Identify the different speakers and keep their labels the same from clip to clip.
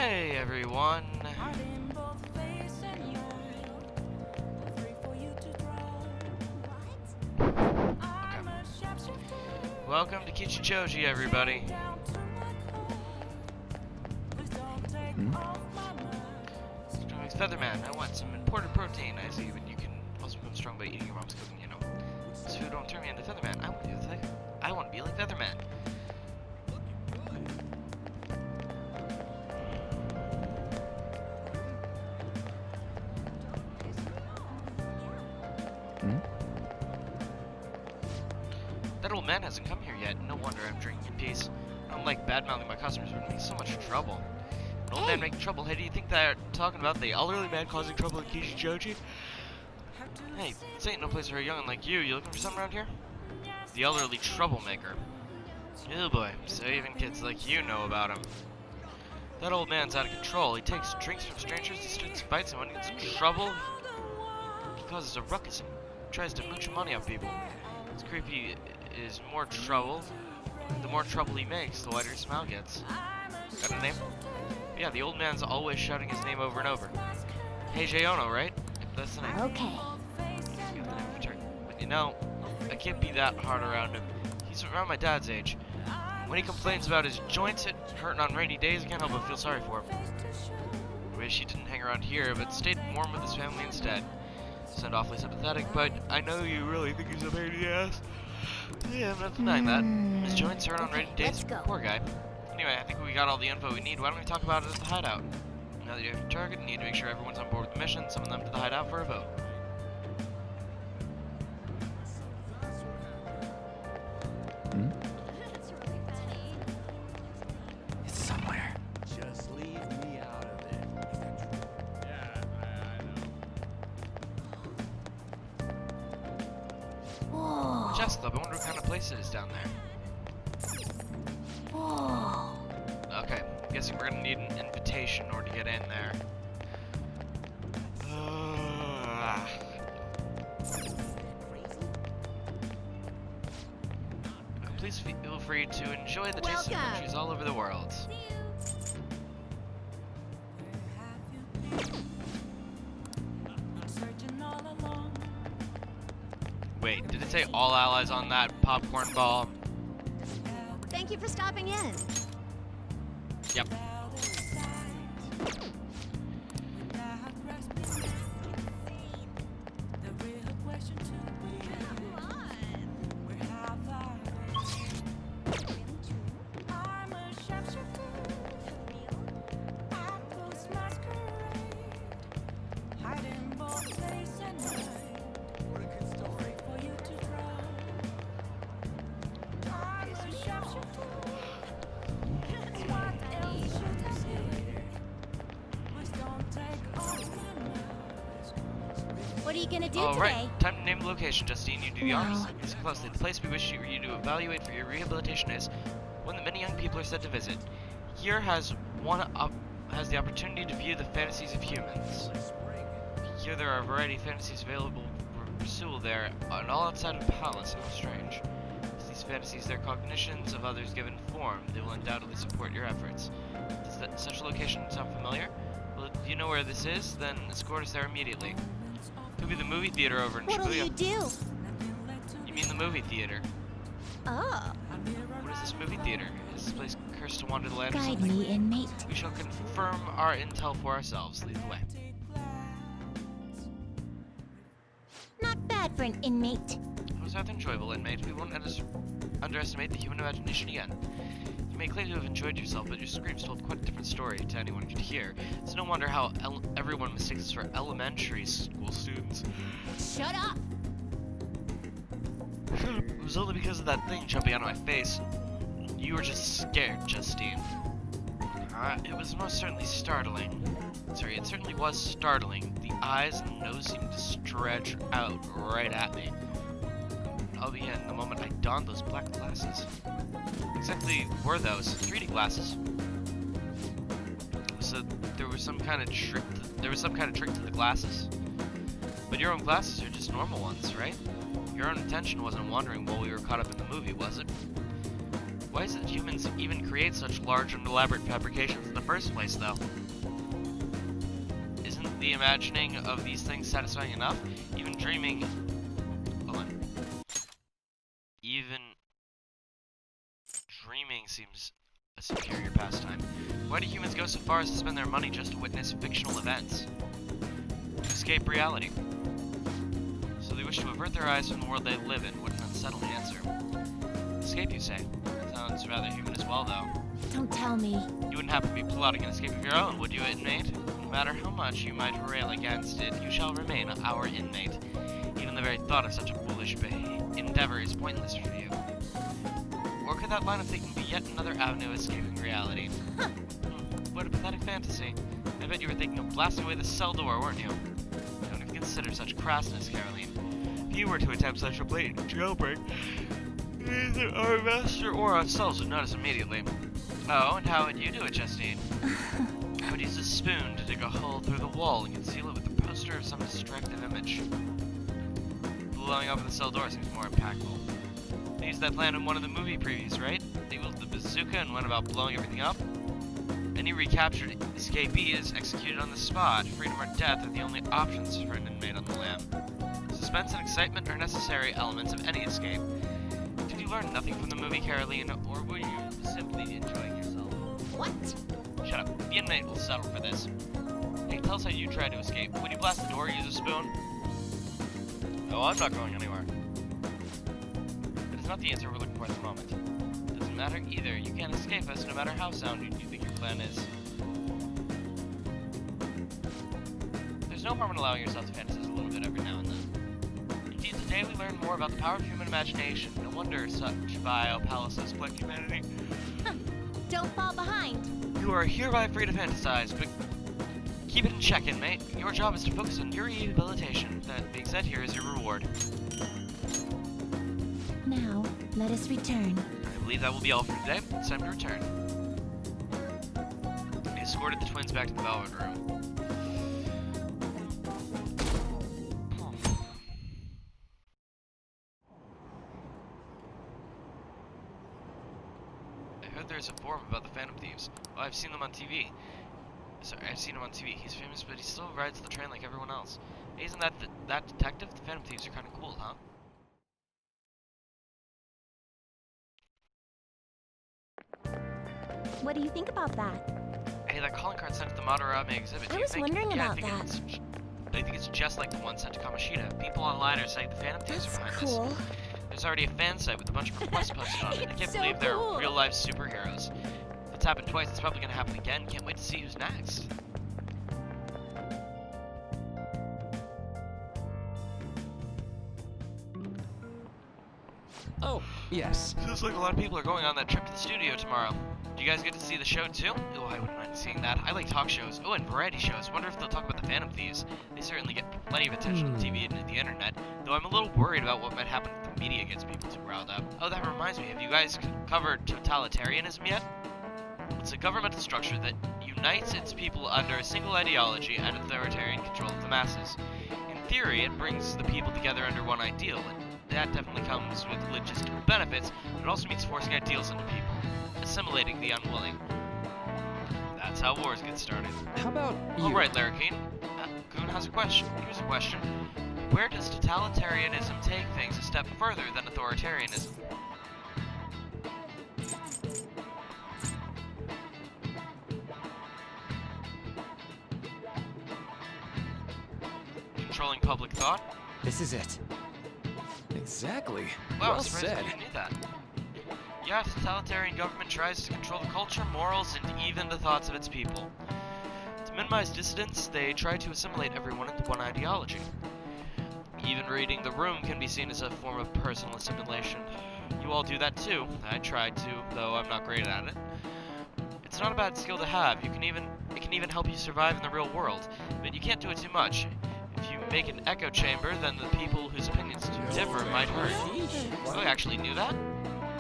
Speaker 1: Hey everyone! Okay. Welcome to Kichichoji, everybody. Featherman, I want some imported protein. I see, but you can also become strong by eating your mom's cooking, you know. This food don't turn me into Featherman. I want to be like Featherman. That old man hasn't come here yet. No wonder I'm drinking in peace. I don't like bad-mouthing my customers, but it makes so much trouble. An old man making trouble. Hey, do you think they're talking about the elderly man causing trouble in Kichichoji? Hey, this ain't no place for a young'un like you. You looking for something around here? The elderly troublemaker. Oh boy, so even kids like you know about him. That old man's out of control. He takes drinks from strangers, he students fights, and when he gets in trouble, he causes a ruckus and tries to mooch money off people. It's creepy. Is more trouble. The more trouble he makes, the wider his smile gets. Got a name? Yeah, the old man's always shouting his name over and over. Hey, Jeronis, right? That's the name.
Speaker 2: Okay.
Speaker 1: But you know, I can't be that hard around him. He's around my dad's age. When he complains about his joints hurting on rainy days, I can't help but feel sorry for him. I wish he didn't hang around here, but stayed warm with his family instead. Sound awfully sympathetic, but I know you really think he's a pain in the ass. Yeah, I'm not denying that. His joints hurt on rainy days. Poor guy. Anyway, I think we got all the info we need. Why don't we talk about it at the hideout? Now that you have your target, you need to make sure everyone's on board with the mission. Summon them to the hideout for a vote.
Speaker 3: It's somewhere.
Speaker 4: Just leave me out of it. Yeah, I know.
Speaker 2: Whoa.
Speaker 1: Chess Club, I wonder what kind of place it is down there.
Speaker 2: Whoa.
Speaker 1: Okay, I'm guessing we're gonna need an invitation in order to get in there. Please feel free to enjoy the taste of countries all over the world. Wait, did it say all allies on that popcorn ball?
Speaker 2: Thank you for stopping in.
Speaker 1: Yep.
Speaker 2: What are you gonna do
Speaker 1: All
Speaker 2: today?
Speaker 1: right, time to name the location, Justine. You do the honors. Listen closely. The place we wish you to evaluate for your rehabilitation is one that many young people are said to visit. Here has the opportunity to view the fantasies of humans. Here there are a variety of fantasies available for pursuit there, and all outside of the palace. How strange. As these fantasies, their cognitions of others given form, they will undoubtedly support your efforts. Does such a location sound familiar? Well, if you know where this is, then escort us there immediately. Could be the movie theater over in
Speaker 2: What'll
Speaker 1: Shibuya.
Speaker 2: you do?
Speaker 1: You mean the movie theater?
Speaker 2: Oh.
Speaker 1: What is this movie theater? Is this place cursed to wander the land or
Speaker 2: Guide
Speaker 1: something?
Speaker 2: me, inmate.
Speaker 1: We shall confirm our intel for ourselves. Lead the way.
Speaker 2: Not bad for an inmate.
Speaker 1: It was rather enjoyable, inmate. We won't underestimate the human imagination again. You may claim to have enjoyed yourself, but your screams told quite a different story to anyone who'd hear. It's no wonder how everyone mistakes us for elementary school students.
Speaker 2: Shut up!
Speaker 1: It was only because of that thing jumping out of my face. You were just scared, Justine. It was most certainly startling. Sorry, it certainly was startling. The eyes and nose seemed to stretch out right at me. I'll begin the moment I donned those black glasses. Exactly were those? 3D glasses. So there was some kind of trick. There was some kind of trick to the glasses. But your own glasses are just normal ones, right? Your own intention wasn't wandering while we were caught up in the movie, was it? Why is it that humans even create such large and elaborate fabrications in the first place, though? Isn't the imagining of these things satisfying enough? Even dreaming... Hold on. Even... dreaming seems a superior pastime. Why do humans go so far as to spend their money just to witness fictional events? To escape reality. So they wish to avert their eyes from the world they live in. What an unsettling answer. Escape, you say? Sounds rather human as well, though.
Speaker 2: Don't tell me.
Speaker 1: You wouldn't happen to be plotting an escape of your own, would you, inmate? No matter how much you might rail against it, you shall remain our inmate. Even the very thought of such a foolish endeavor is pointless for you. Or could that line of thinking be yet another avenue of escaping reality?
Speaker 2: Huh.
Speaker 1: What a pathetic fantasy. I bet you were thinking of blasting away the cell door, weren't you? Don't even consider such crassness, Caroline. If you were to attempt such a blatant jailbreak, neither our master or ourselves would notice immediately. Oh, and how would you do it, Justine? I would use a spoon to dig a hole through the wall and conceal it with a poster of some distractive image. Blowing open the cell door seems more impactful. They used that plan in one of the movie previews, right? They wielded the bazooka and went about blowing everything up. Any recaptured escapee is executed on the spot. Freedom or death are the only options for an inmate on the lam. Suspense and excitement are necessary elements of any escape. Did you learn nothing from the movie, Caroline, or were you simply enjoying yourself?
Speaker 2: What?
Speaker 1: Shut up. The inmate will settle for this. Hey, tell us how you tried to escape. Would you blast the door or use a spoon? No, I'm not going anywhere. That is not the answer we're looking for at the moment. It doesn't matter either. You can't escape us no matter how sound you think your plan is. There's no harm in allowing yourself to fantasize a little bit every now and then. Indeed, today we learn more about the power of human imagination. No wonder such vile palaces plague humanity.
Speaker 2: Don't fall behind.
Speaker 1: You are hereby free to fantasize, but keep it in check, inmate. Your job is to focus on your rehabilitation. That being said, here is your reward.
Speaker 2: Now, let us return.
Speaker 1: I believe that will be all for today. It's time to return. He escorted the twins back to the velvet room. I heard there's a forum about the Phantom Thieves. Oh, I've seen them on TV. Sorry, I've seen him on TV. He's famous, but he still rides the train like everyone else. Hey, isn't that that detective? The Phantom Thieves are kind of cool, huh?
Speaker 2: What do you think about that?
Speaker 1: Hey, that calling card sent to the Madarame exhibit.
Speaker 2: I was wondering about that.
Speaker 1: I think it's just like the one sent to Kamoshida. People online are saying the Phantom Thieves are behind
Speaker 2: Cool.
Speaker 1: this. There's already a fan site with a bunch of requests posted on it. I can't
Speaker 2: It's so
Speaker 1: believe they're
Speaker 2: cool.
Speaker 1: real-life superheroes. If it's happened twice, it's probably gonna happen again. Can't wait to see who's next.
Speaker 3: Oh, yes.
Speaker 1: Feels like a lot of people are going on that trip to the studio tomorrow. Do you guys get to see the show too? Oh, I wouldn't mind seeing that. I like talk shows. Oh, and variety shows. Wonder if they'll talk about the Phantom Thieves. They certainly get plenty of attention on TV and the internet, though I'm a little worried about what might happen if the media gets people too riled up. Oh, that reminds me. Have you guys covered totalitarianism yet? It's a governmental structure that unites its people under a single ideology and authoritarian control of the masses. In theory, it brings the people together under one ideal, and that definitely comes with logistical benefits, but it also means forcing ideals into people, assimilating the unwilling. That's how wars get started.
Speaker 3: How about you?
Speaker 1: Alright, Leror-P. Goon has a question. Here's a question. Where does totalitarianism take things a step further than authoritarianism? Controlling public thought?
Speaker 3: This is it. Exactly.
Speaker 1: Wow,
Speaker 3: Well
Speaker 1: I'm surprised
Speaker 3: said.
Speaker 1: you knew that. Yeah, totalitarian government tries to control the culture, morals, and even the thoughts of its people. To minimize dissidence, they try to assimilate everyone into one ideology. Even reading the room can be seen as a form of personal assimilation. You all do that too. I tried to, though I'm not great at it. It's not a bad skill to have. It can even help you survive in the real world, but you can't do it too much. If you make an echo chamber, then the people whose opinions differ might hurt. Oh, I actually knew that?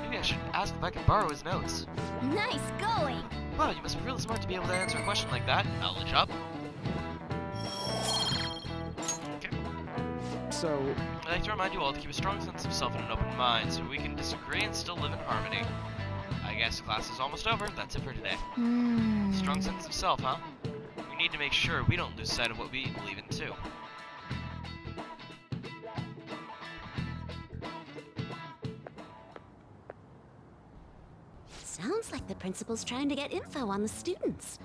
Speaker 1: Maybe I should ask if I can borrow his notes.
Speaker 2: Nice going.
Speaker 1: Wow, you must be really smart to be able to answer a question like that. Knowledge up. Okay.
Speaker 3: So,
Speaker 1: I'd like to remind you all to keep a strong sense of self and an open mind, so we can disagree and still live in harmony. I guess class is almost over. That's it for today.
Speaker 2: Hmm.
Speaker 1: Strong sense of self, huh? We need to make sure we don't lose sight of what we believe in, too.
Speaker 2: Sounds like the principal's trying to get info on the students.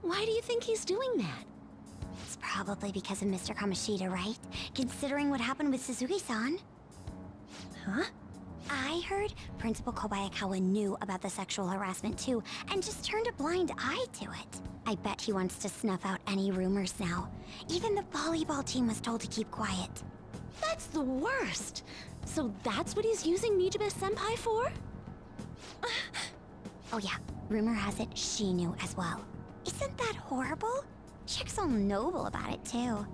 Speaker 2: Why do you think he's doing that?
Speaker 5: It's probably because of Mr. Kamoshida, right? Considering what happened with Suzuki-san.
Speaker 2: Huh?
Speaker 5: I heard Principal Kobayakawa knew about the sexual harassment too, and just turned a blind eye to it. I bet he wants to snuff out any rumors now. Even the volleyball team was told to keep quiet.
Speaker 2: That's the worst. So that's what he's using Nijibe-senpai for?
Speaker 5: Oh yeah, rumor has it she knew as well. Isn't that horrible? Chick's all noble about it too.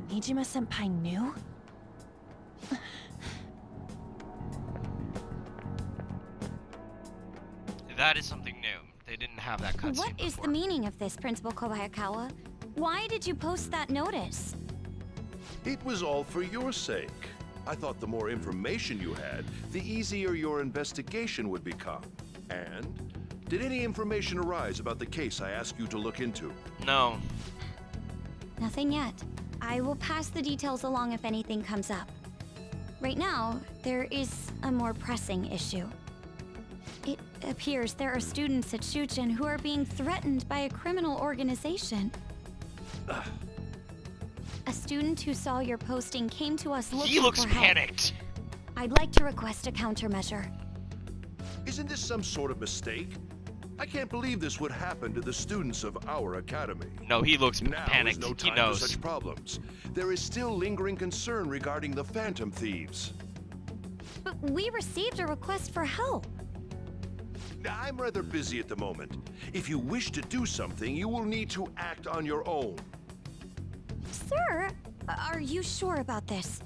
Speaker 2: Nijima-senpai knew?
Speaker 1: That is something new. They didn't have that cutscene
Speaker 5: What is
Speaker 1: before.
Speaker 5: the meaning of this, Principal Kobayakawa? Why did you post that notice?
Speaker 6: It was all for your sake. I thought the more information you had, the easier your investigation would become. And did any information arise about the case I asked you to look into?
Speaker 1: No.
Speaker 5: Nothing yet. I will pass the details along if anything comes up. Right now, there is a more pressing issue. It appears there are students at Shuchen who are being threatened by a criminal organization. A student who saw your posting came to us looking
Speaker 1: He looks
Speaker 5: for help.
Speaker 1: panicked.
Speaker 5: I'd like to request a countermeasure.
Speaker 6: Isn't this some sort of mistake? I can't believe this would happen to the students of our academy.
Speaker 1: No, he looks
Speaker 6: Now
Speaker 1: panicked.
Speaker 6: is no
Speaker 1: He
Speaker 6: time
Speaker 1: knows.
Speaker 6: for such problems. There is still lingering concern regarding the phantom thieves.
Speaker 5: But we received a request for help.
Speaker 6: I'm rather busy at the moment. If you wish to do something, you will need to act on your own.
Speaker 5: Sir, are you sure about this?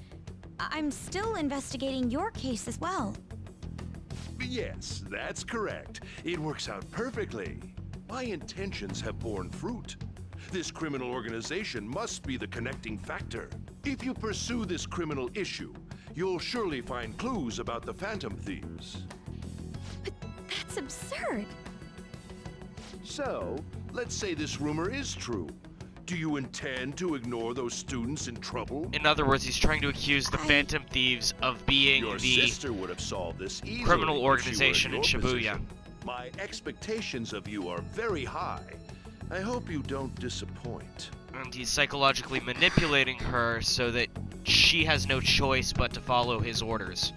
Speaker 5: I'm still investigating your case as well.
Speaker 6: Yes, that's correct. It works out perfectly. My intentions have borne fruit. This criminal organization must be the connecting factor. If you pursue this criminal issue, you'll surely find clues about the phantom thieves.
Speaker 5: But that's absurd.
Speaker 6: So, let's say this rumor is true. Do you intend to ignore those students in trouble?
Speaker 1: In other words, he's trying to accuse the Phantom Thieves of being
Speaker 6: Your
Speaker 1: the
Speaker 6: sister would have solved this easily
Speaker 1: criminal
Speaker 6: if she were
Speaker 1: organization in
Speaker 6: your
Speaker 1: Shibuya.
Speaker 6: position. My expectations of you are very high. I hope you don't disappoint.
Speaker 1: And he's psychologically manipulating her so that she has no choice but to follow his orders.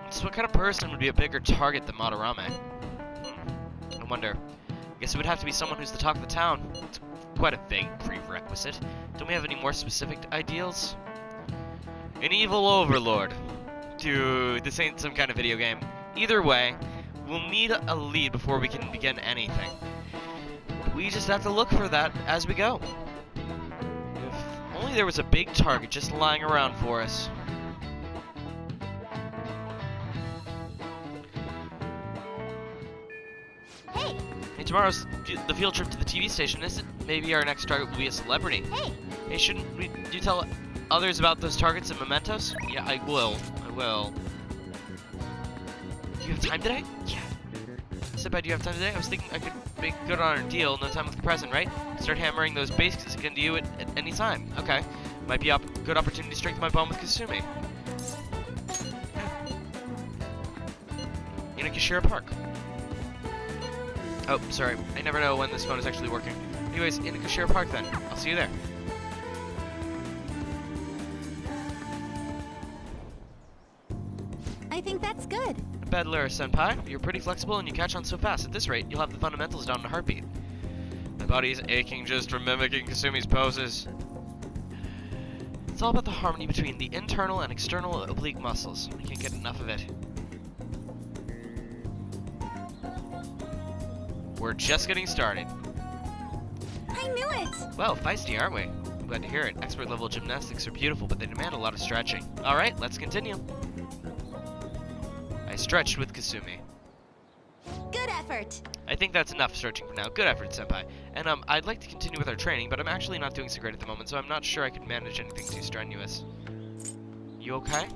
Speaker 1: So what kind of person would be a bigger target than Madarame? I wonder. I guess it would have to be someone who's the talk of the town. It's quite a vague prerequisite. Don't we have any more specific ideals? An evil overlord. Dude, this ain't some kind of video game. Either way, we'll need a lead before we can begin anything. We just have to look for that as we go. If only there was a big target just lying around for us.
Speaker 2: Hey,
Speaker 1: Hey, tomorrow's the field trip to the TV station, isn't it? Maybe our next target will be a celebrity.
Speaker 2: hey,
Speaker 1: Hey, shouldn't we do tell others about those targets and mementos? Yeah, I will. I will. Do you have time today? Yeah. Senpai, do you have time today? I was thinking I could make good on our deal. No time with the present, right? Start hammering those basics again to you at any time. Okay. Might be a good opportunity to strengthen my bond with Kasumi. In Akashira Park. Oh, sorry. I never know when this phone is actually working. Anyways, in Akashira Park then. I'll see you there.
Speaker 5: I think that's good.
Speaker 1: Not bad, Leror senpai. You're pretty flexible and you catch on so fast. At this rate, you'll have the fundamentals down in a heartbeat. My body's aching just from mimicking Kasumi's poses. It's all about the harmony between the internal and external oblique muscles. I can't get enough of it. We're just getting started.
Speaker 5: I knew it!
Speaker 1: Well, feisty, aren't we? I'm glad to hear it. Expert level gymnastics are beautiful, but they demand a lot of stretching. Alright, let's continue. I stretched with Kasumi.
Speaker 5: Good effort.
Speaker 1: I think that's enough stretching for now. Good effort, senpai. And I'd like to continue with our training, but I'm actually not doing so great at the moment, so I'm not sure I could manage anything too strenuous. You okay?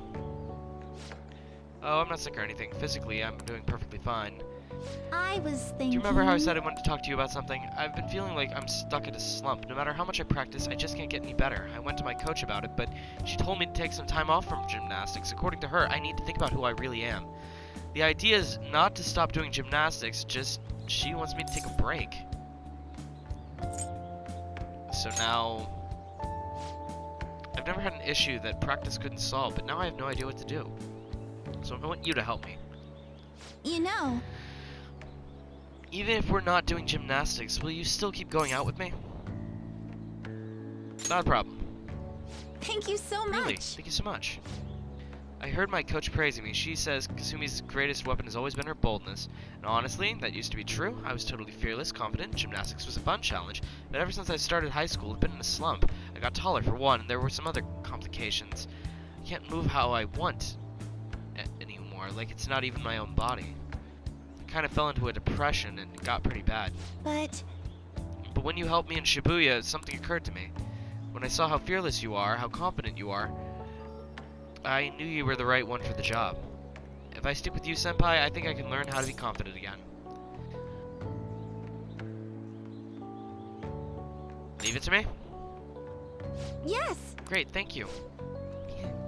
Speaker 1: Oh, I'm not sick or anything. Physically, I'm doing perfectly fine.
Speaker 2: I was thinking...
Speaker 1: Do you remember how I said I wanted to talk to you about something? I've been feeling like I'm stuck in a slump. No matter how much I practice, I just can't get any better. I went to my coach about it, but she told me to take some time off from gymnastics. According to her, I need to think about who I really am. The idea is not to stop doing gymnastics, just she wants me to take a break. So now... I've never had an issue that practice couldn't solve, but now I have no idea what to do. So I want you to help me.
Speaker 2: You know...
Speaker 1: Even if we're not doing gymnastics, will you still keep going out with me? Not a problem.
Speaker 2: Thank you so much.
Speaker 1: Really, thank you so much. I heard my coach praising me. She says Kasumi's greatest weapon has always been her boldness. And honestly, that used to be true. I was totally fearless, confident. Gymnastics was a fun challenge. But ever since I started high school, I've been in a slump. I got taller for one, and there were some other complications. I can't move how I want anymore, like it's not even my own body. I kind of fell into a depression, and it got pretty bad.
Speaker 2: But
Speaker 1: when you helped me in Shibuya, something occurred to me. When I saw how fearless you are, how confident you are, I knew you were the right one for the job. If I stick with you, Senpai, I think I can learn how to be confident again. Leave it to me?
Speaker 2: yes,
Speaker 1: Great, thank you.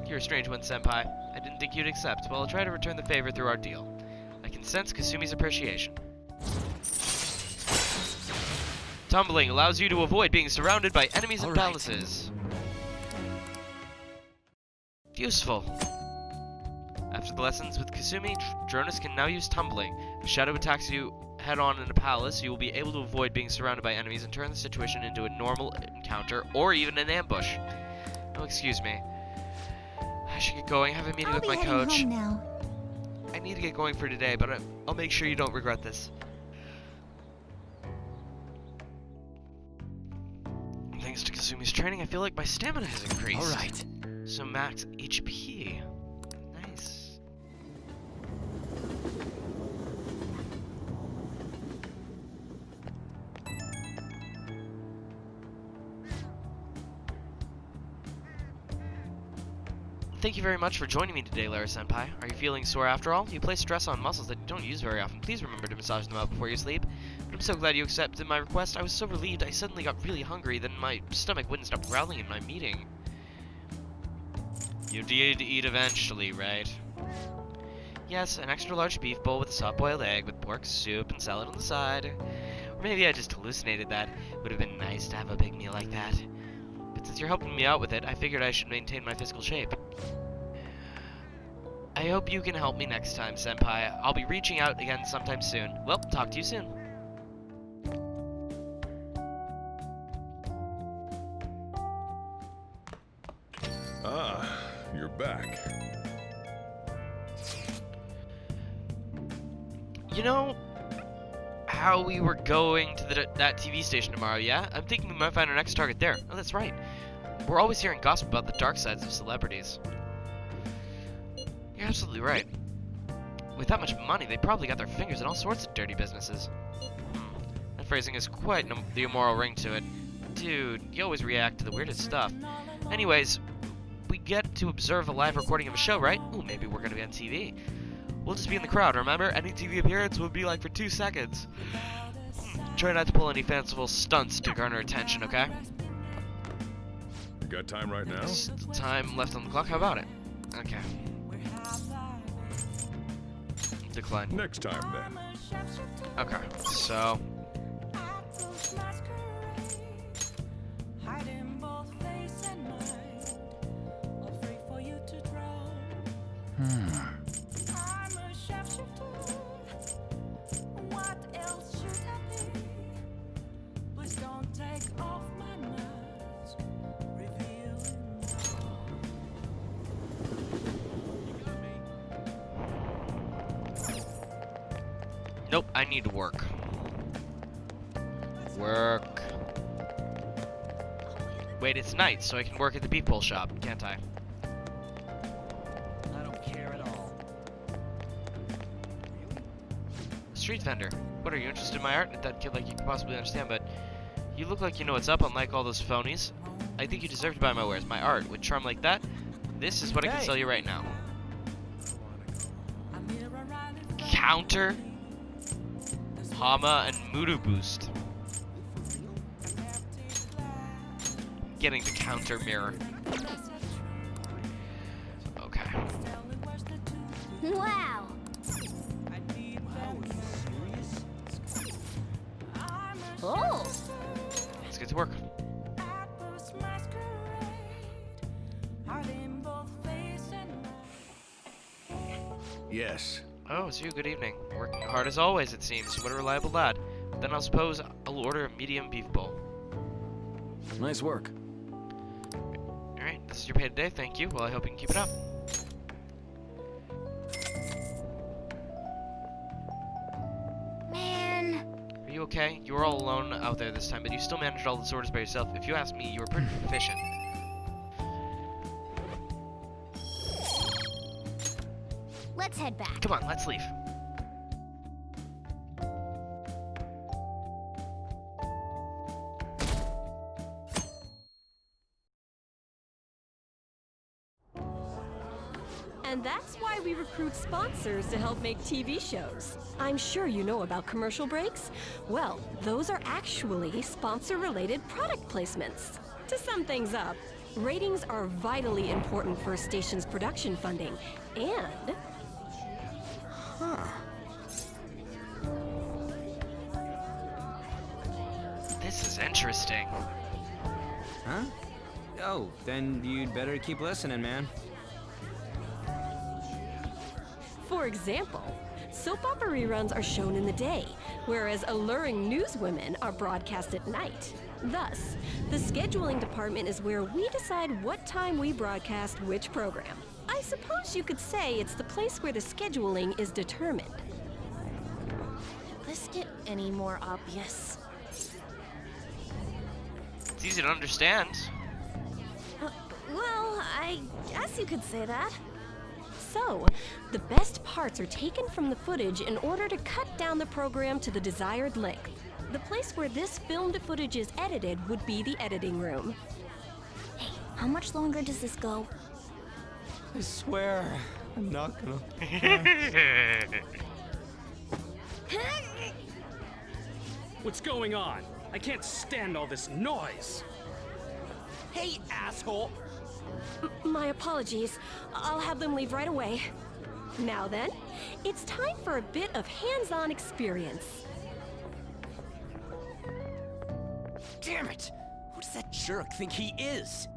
Speaker 1: You're a strange one, Senpai. I didn't think you'd accept, but I'll try to return the favor through our deal. I can sense Kasumi's appreciation. Tumbling allows you to avoid being surrounded by enemies and palaces. Useful. After the lessons with Kasumi, Jeronis can now use tumbling. If Shadow attacks you head-on in a palace, you will be able to avoid being surrounded by enemies and turn the situation into a normal encounter or even an ambush. Oh, excuse me. I should get going. I have a meeting
Speaker 2: I'll
Speaker 1: with
Speaker 2: be
Speaker 1: my
Speaker 2: heading
Speaker 1: coach.
Speaker 2: home now.
Speaker 1: I need to get going for today, but I'll make sure you don't regret this. Thanks to Kasumi's training, I feel like my stamina has increased.
Speaker 3: All right.
Speaker 1: So max HP. Nice. Thank you very much for joining me today, Leror-senpai. Are you feeling sore after all? You place stress on muscles that you don't use very often. Please remember to massage them out before you sleep. But I'm so glad you accepted my request. I was so relieved. I suddenly got really hungry, then my stomach wouldn't stop growling in my meeting. You did eat eventually, right? Yes, an extra large beef bowl with a soft-boiled egg with pork soup and salad on the side. Or maybe I just hallucinated that. Would have been nice to have a big meal like that. But since you're helping me out with it, I figured I should maintain my physical shape. I hope you can help me next time, Senpai. I'll be reaching out again sometime soon. Well, talk to you soon.
Speaker 6: Ah, you're back.
Speaker 1: You know how we were going to that TV station tomorrow, yeah? I'm thinking we might find our next target there. Oh, that's right. We're always hearing gossip about the dark sides of celebrities. You're absolutely right. With that much money, they probably got their fingers in all sorts of dirty businesses. That phrasing has quite the immoral ring to it. Dude, you always react to the weirdest stuff. Anyways, we get to observe a live recording of a show, right? Ooh, maybe we're gonna be on TV. We'll just be in the crowd, remember? Any TV appearance will be like for 2 seconds. Try not to pull any fanciful stunts to garner attention, okay?
Speaker 6: You got time right now?
Speaker 1: Time left on the clock, how about it? Okay. Decline.
Speaker 6: Next time, then.
Speaker 1: Okay, so... Nope, I need to work. Work. Wait, it's night, so I can work at the beef bowl shop, can't I?
Speaker 4: I don't care at all.
Speaker 1: Street vendor. What, are you interested in my art? That kid like you could possibly understand, but you look like you know what's up, unlike all those phonies. I think you deserve to buy my wares. My art, with charm like that, This is what I can
Speaker 3: Hey.
Speaker 1: sell you right now. Counter, Hama, and Mudu Boost. Getting the counter mirror. Okay.
Speaker 2: Wow. Oh.
Speaker 1: Let's get to work.
Speaker 6: Yes.
Speaker 1: Oh, it's you. Good evening. Working hard as always, it seems. What a reliable lad. Then I'll suppose I'll order a medium beef bowl.
Speaker 3: Nice work.
Speaker 1: Alright, this is your pay today. Thank you. Well, I hope you can keep it up.
Speaker 2: Man.
Speaker 1: Are you okay? You were all alone out there this time, but you still managed all the orders by yourself. If you ask me, you were pretty proficient.
Speaker 2: Let's head back.
Speaker 1: Come on, let's leave.
Speaker 7: And that's why we recruit sponsors to help make TV shows. I'm sure you know about commercial breaks. Well, those are actually sponsor-related product placements. To sum things up, ratings are vitally important for a station's production funding, and...
Speaker 1: This is interesting.
Speaker 4: Huh? Oh, then you'd better keep listening, man.
Speaker 7: For example, soap opera reruns are shown in the day, whereas alluring newswomen are broadcast at night. Thus, the scheduling department is where we decide what time we broadcast which program. I suppose you could say it's the place where the scheduling is determined.
Speaker 2: Could this get any more obvious?
Speaker 1: It's easy to understand.
Speaker 2: Well, I guess you could say that.
Speaker 7: So, the best parts are taken from the footage in order to cut down the program to the desired length. The place where this filmed footage is edited would be the editing room.
Speaker 2: Hey, how much longer does this go?
Speaker 4: I swear, I'm not gonna.
Speaker 8: What's going on? I can't stand all this noise.
Speaker 4: Hey, asshole!
Speaker 7: My apologies. I'll have them leave right away. Now then, it's time for a bit of hands-on experience.
Speaker 4: Damn it! Who does that jerk think he is?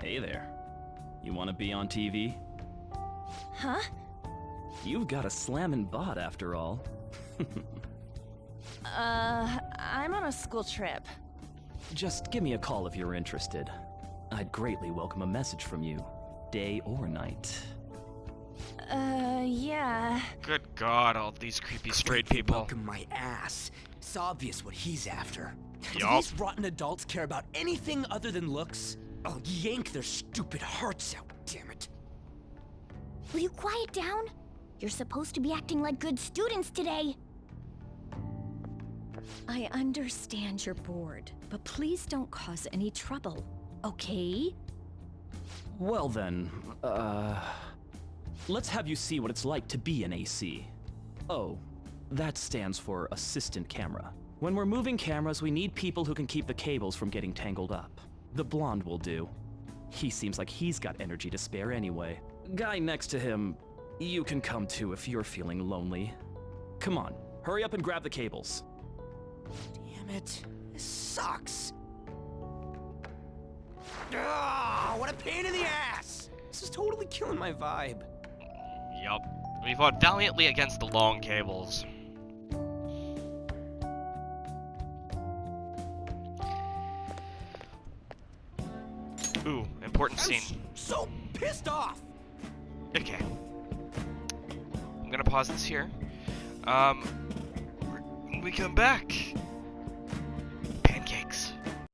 Speaker 9: Hey there. You want to be on TV?
Speaker 2: Huh?
Speaker 9: You've got a slammin' bot after all.
Speaker 2: I'm on a school trip.
Speaker 9: Just give me a call if you're interested. I'd greatly welcome a message from you, day or night.
Speaker 2: Yeah.
Speaker 1: Good God, all these creepy straight people.
Speaker 4: Welcome my ass. It's obvious what he's after. Do
Speaker 1: Yup.
Speaker 4: these rotten adults care about anything other than looks? I'll yank their stupid hearts out, damn it.
Speaker 2: Will you quiet down? You're supposed to be acting like good students today.
Speaker 7: I understand you're bored, but please don't cause any trouble, okay?
Speaker 9: Well then, let's have you see what it's like to be an AC. Oh, that stands for assistant camera. When we're moving cameras, we need people who can keep the cables from getting tangled up. The blonde will do. He seems like he's got energy to spare anyway. Guy next to him, you can come to if you're feeling lonely. Come on, hurry up and grab the cables.
Speaker 4: Damn it. This sucks. Ah, what a pain in the ass! This is totally killing my vibe.
Speaker 1: Yup. We fought valiantly against the long cables. Ooh, important scene.
Speaker 4: So pissed off!
Speaker 1: Okay. I'm gonna pause this here. When we come back,